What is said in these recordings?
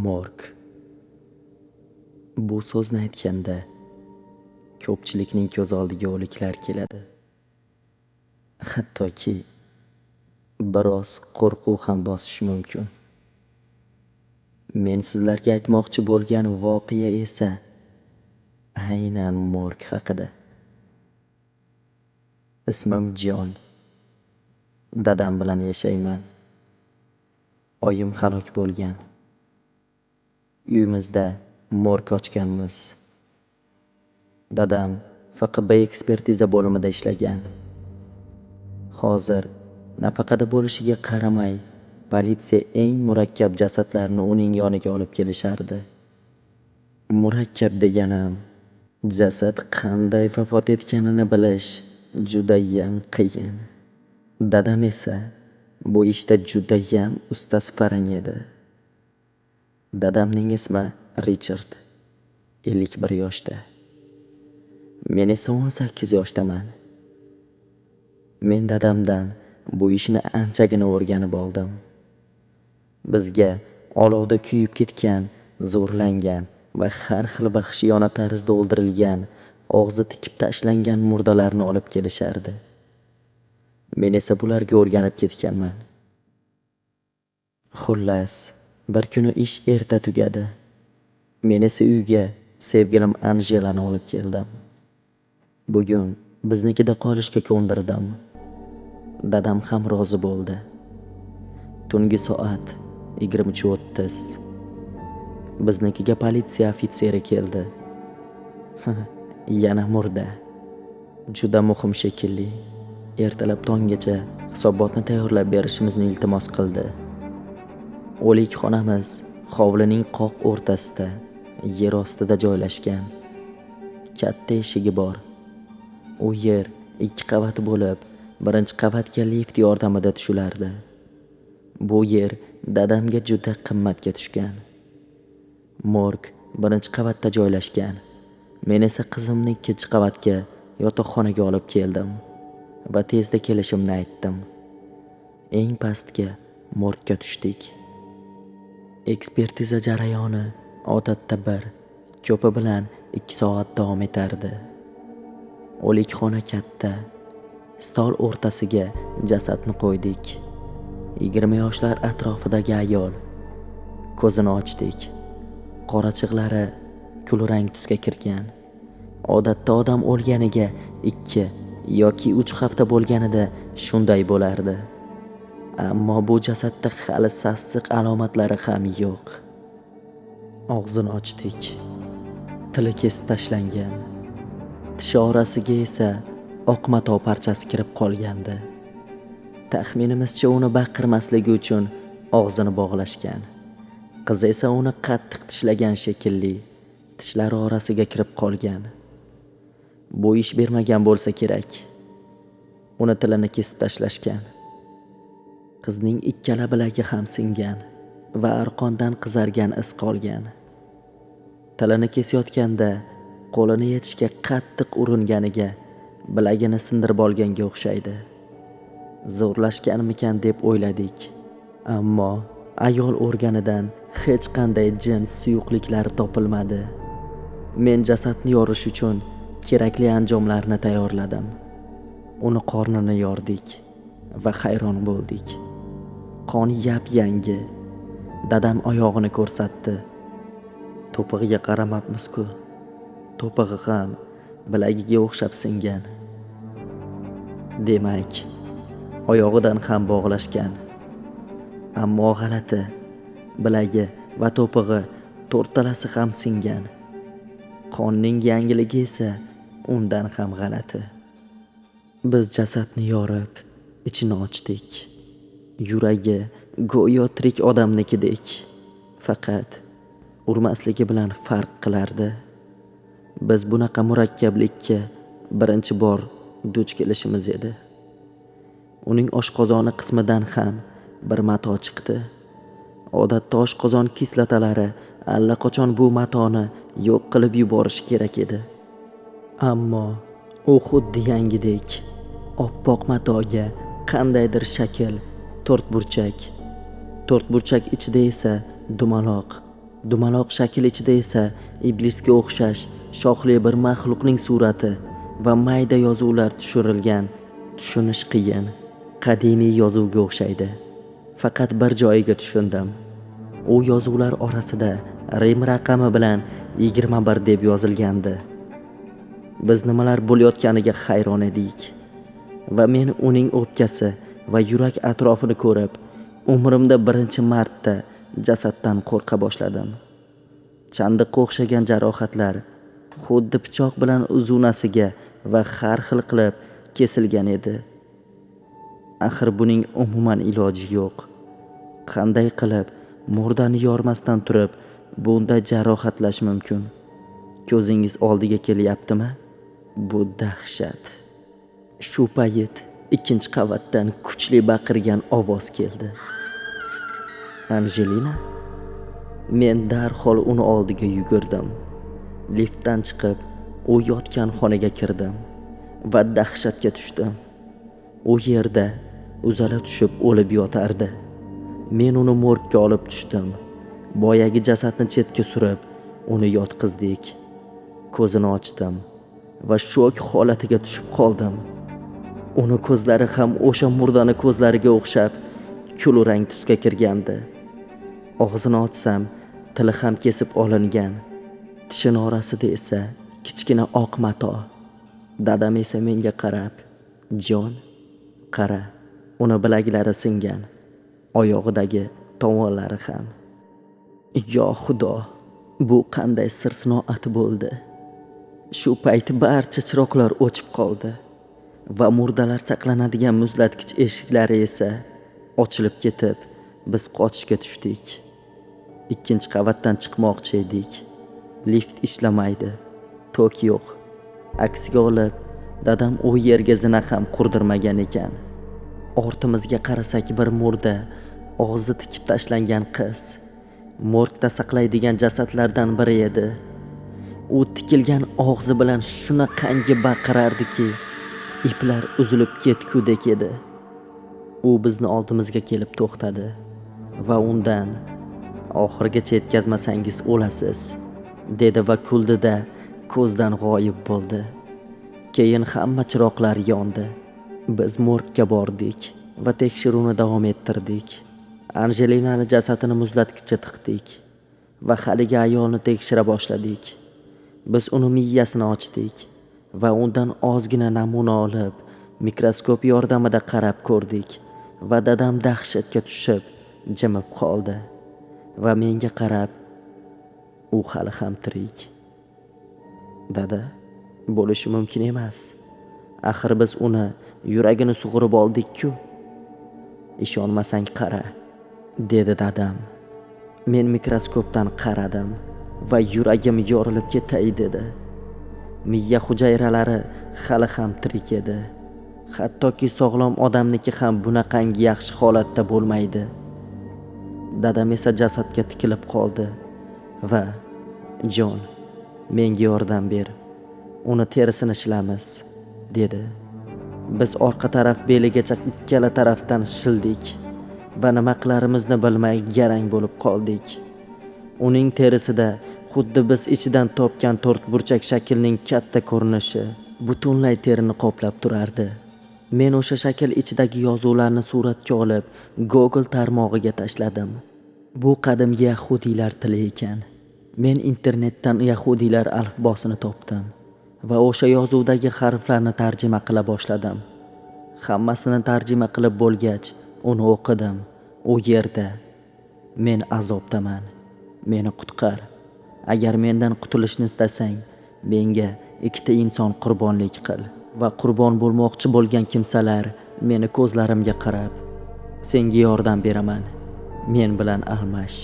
Morg. Bu so'zni aytganda ko'pchilikning ko'z oldiga o'liklar keladi. Hattoki biroz qo'rquv ham bosishi mumkin. Men sizlarga aytmoqchi bo'lgan voqea esa aynan morg haqida. Ismim Jon. Dadam bilan yashayman. Oyim halok bo'lgan. Uyimizda morg ochganmiz. Dadam FQB ekspertiza bo'limida ishlagan. Hozir nafaqada bo'lishiga qaramay, politsiya eng murakkab jasadlarni uning yoniga olib kelishardi. Murakkab deganim, jasad qanday vafot etganini bilish judayam qiyin. Dadam esa bu ishda judayam ustasi farang edi. Dadamning ismi Richard, 51 yoshda. Men esa 18 yoshdaman. Men dadamdan bu ishni anchagina o'rganib oldim. Bizga olovda kuyib ketgan, zo'rlangan va har xil vahshiyona tarzda o'ldirilgan, og'zi tikib tashlangan murdalarni olib kelishardi. Men esa bularga o'rganib ketganman. Xullas, bir kuni ish erta tugadi. Men esa uyga sevgilim Anjelani olib keldim. Bugun biznikida qolishga ko'ndirdim. Dadam ham rozi bo'ldi. Tungi soat 23:30. Biznikiga politsiya ofitseri keldi. Yana murda. Juda muhim shekilli. Ertalab tonggacha hisobotni tayyorlab berishimizni iltimos qildi. O'lik xonamiz hovlining qoq o'rtasida, yer ostida joylashgan. Katta eshigi bor. U yer 2 qavat bo'lib, birinchi qavatga lift yordamida tushilardi. Bu yer dadamga juda qimmatga tushgan. Morg birinchi qavatda joylashgan. Men esa qizimni 2 qavatga yotoqxonaga olib keldim va tezda kelishimni aytdim. Eng pastga morgga tushdik. Ekspertiza jarayoni odatda 1, ko'pi bilan 2 soat davom etardi. O'likxona katta. Stol o'rtasiga jasadni qo'ydik. 20 yoshlar atrofidagi ayol. Ko'zini ochdik. Qorachiqlari kulrang tusga kirgan. Odatda odam o'lganiga 2 yoki 3 hafta bo'lganida shunday bo'lardi. Ammo bu jasadda hali sassiq alomatlari ham yo'q. Og'zini ochdik. Tili kesib tashlangan. Tishi orasiga esa oq mato parchasi kirib qolgandi. Taxminimizcha uni baqirmasligi uchun og'zini bog'lashgan. Qiz esa uni qattiq tishlagan shekilli, tishlari orasiga kirib qolgan. Bu ish bermagan bo'lsa kerak. Uni tilini kesib tashlashgan. Qizning ikkala bilagi ham singan va arqondan qizargan iz qolgan. Tilini kesayotganda qo'lini yechishga qattiq uringaniga bilagini sindirib olganga o'xshaydi. Zo'rlashganmikan deb o'yladik. Ammo ayol organidan hech qanday jins suyuqliklari topilmadi. Men jasadni yorish uchun kerakli anjomlarni tayyorladim. Uni qornini yordik va hayron bo'ldik. Qon yap-yangi. Dadam oyog'ini ko'rsatdi. To'pig'iga qaramabmiz-ku. To'pig'i ham bilagiga o'xshab singan. Demak, oyog'idan ham bog'lashgan. Ammo g'alati. Bilagi va to'pig'i to'rtalasi ham singan. Qonning yangiligi esa undan ham g'alati. Biz jasadni yorib, ichini ochdik. Yuragi go'yo tirik odamnikidek. Faqat urmasligi bilan farq qilardi. Biz bunaqa murakkablikka birinchi bor duch kelishimiz edi. Uning oshqozoni qismidan ham bir mato chiqdi. Odatda oshqozon kislotalari allaqachon bu matoni yo'q qilib yuborishi kerak edi. Ammo u xuddi yangidek oppoq matoga qandaydir shakl, to'rtburchak ichida esa dumaloq Dumaloq shakl ichida esa iblisga o'xshash shoxli bir maxluqning surati va mayda yozuvlar tushirilgan. Tushunish qiyin, qadimiy yozuvga o'xshaydi. Faqat bir joyiga tushundim. U yozuvlar orasida Rim raqami bilan 21 deb yozilgandi. Biz nimalar bo'layotganiga hayron edik va men uning o'pkasi va yurak atrofini ko'rib, umrimda birinchi marta jasaddan qo'rqa boshladim. Chandiqqa o'xshagan jarohatlar xuddi pichoq bilan uzunasiga va har xil qilib kesilgan edi. Axir buning umuman iloji yo'q. Qanday qilib murdani yormasdan turib bunday jarohatlash mumkin? Ko'zingiz oldiga kelyaptimi? Bu dahshat. Shu payt ikkinchi qavatdan kuchli baqirgan ovoz keldi. Anjelina? Men darhol uni oldiga yugurdim. Liftdan chiqib, u yotgan xonaga kirdim va dahshatga tushdim. U yerda uzala tushib o'lib yotardi. Men uni morgga olib tushdim. Boyagi jasadni chetga surib, uni yotqizdik. Ko'zini ochdim va shok holatiga tushib qoldim. Uni ko'zlari ham o'sha murdani ko'zlariga o'xshab kulrang tusga kirgandi. Og'zini ochsam, tili ham kesib olingan. Tishini orasida esa kichkina oq mato. Dadam esa menga qarab, "Jon, qara, uni bilaklari singan, oyog'idagi tovonlari ham." Yo Xudo, bu qanday sir sinoat bo'ldi. Shu payt barcha chiroqlar o'chib qoldi va murdalar saqlanadigan muzlatkich eshiklari esa ochilib ketib, biz qochishga tushdik. Ikkinchi qavatdan chiqmoqchi edik. Lift ishlamaydi. Tok yo'q. Aksiga olib, dadam u yerga zina ham qurdirmagan ekan. Ortimizga qarasak bir murda, og'zi tikib tashlangan qiz. Morgda saqlaydigan jasadlardan biri edi. U tikilgan og'zi bilan shunaqangi baqirardiki, iplar uzilib ketgudek edi. U bizni oldimizga kelib to'xtadi va undan "Oxirigacha yetkazmasangiz o'lasiz", dedi va kuldida ko'zdan g'oyib bo'ldi. Keyin hamma chiroqlar yondi. Biz morgga bordik va tekshiruvni davom ettirdik. Anjelinani jasadini muzlatkichga tiqdik va haligi ayolni tekshira boshladik. Biz uni miyasini ochdik va undan ozgina namuna olib, mikroskop yordamida qarab ko'rdik va dadam dahshatga tushib, jimib qoldi va menga qarab, "U hali ham tirik." "Dada, bo'lishi mumkin emas. Axir biz uni yuragini sug'urib oldik-ku." "Ishonmasang qara", dedi dadam. Men mikroskopdan qaradim va yuragim yorilib ketay dedi. Miya hujayralari hali ham tirik edi. Hattoki sog'lom odamniki ham bunaqangi yaxshi holatda bo'lmaydi. Dadam esa jasadga tikilib qoldi va "Jon, menga yordam ber. Uni terisini shilamiz", dedi. Biz orqa taraf beligacha ikkala tarafdan shildik va nima qilarimizni bilmay garang bo'lib qoldik. Uning terisida xuddi biz ichidan topgan to'rtburchak shaklning katta ko'rinishi butunlay terini qoplab turardi. Men o'sha shakl ichidagi yozuvlarni suratga olib Google tarmog'iga tashladim. Bu qadimgi yahudiylar tili ekan. Men internetdan yahudiylar alifbosini topdim va o'sha yozuvdagi harflarni tarjima qila boshladim. Hammasini tarjima qilib bo'lgach, uni o'qidim. U yerda: "Men azobdaman. Meni qutqar. Agar mendan qutulishni istasang, menga 2 inson qurbonlik qil va qurbon bo'lmoqchi bo'lgan kimsalar meni ko'zlarimga qarab, senga yordam beraman. Men bilan almash",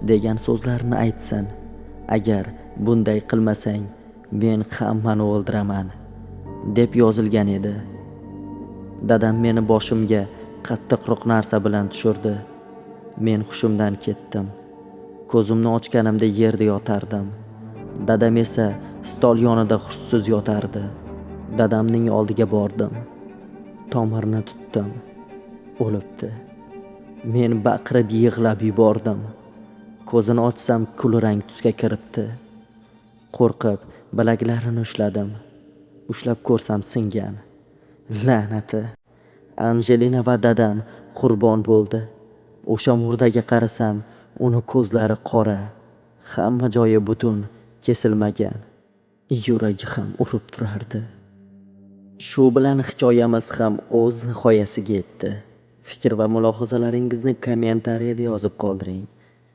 degan so'zlarni aytsin. "Agar bunday qilmasang, men hammani o'ldiraman", deb yozilgan edi. Dadam meni boshimga qattiqroq narsa bilan tushirdi. Men hushimdan ketdim. Ko'zimni ochganimda yerda yotardim. Dadam esa stol yonida hushsiz yotardi. Dadamning oldiga bordim. Tomirini tutdim. O'libdi. Men baqirib yig'lab yubordim. Ko'zini ochsam kulrang tusga kiribdi. Qo'rqib bilaklarini ushladim. Ushlab ko'rsam singan. La'nati. Anjelina va dadam qurbon bo'ldi. O'sha murdaga qarasam, uni ko'zlari qora, hamma joyi butun, kesilmagan. Yuragi ham urib turardi. Shu bilan hikoyamiz ham o'z nihoyasiga yetdi. Fikr va mulohazalaringizni kommentariyada yozib qoldiring.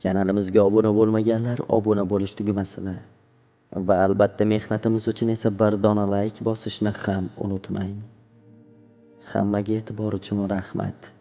Kanalimizga obuna bo'lmaganlar obuna bo'lish tugmasini va albatta mehnatimiz uchun esa bir dona like bosishni ham unutmang. Hammaga e'tibor uchun rahmat.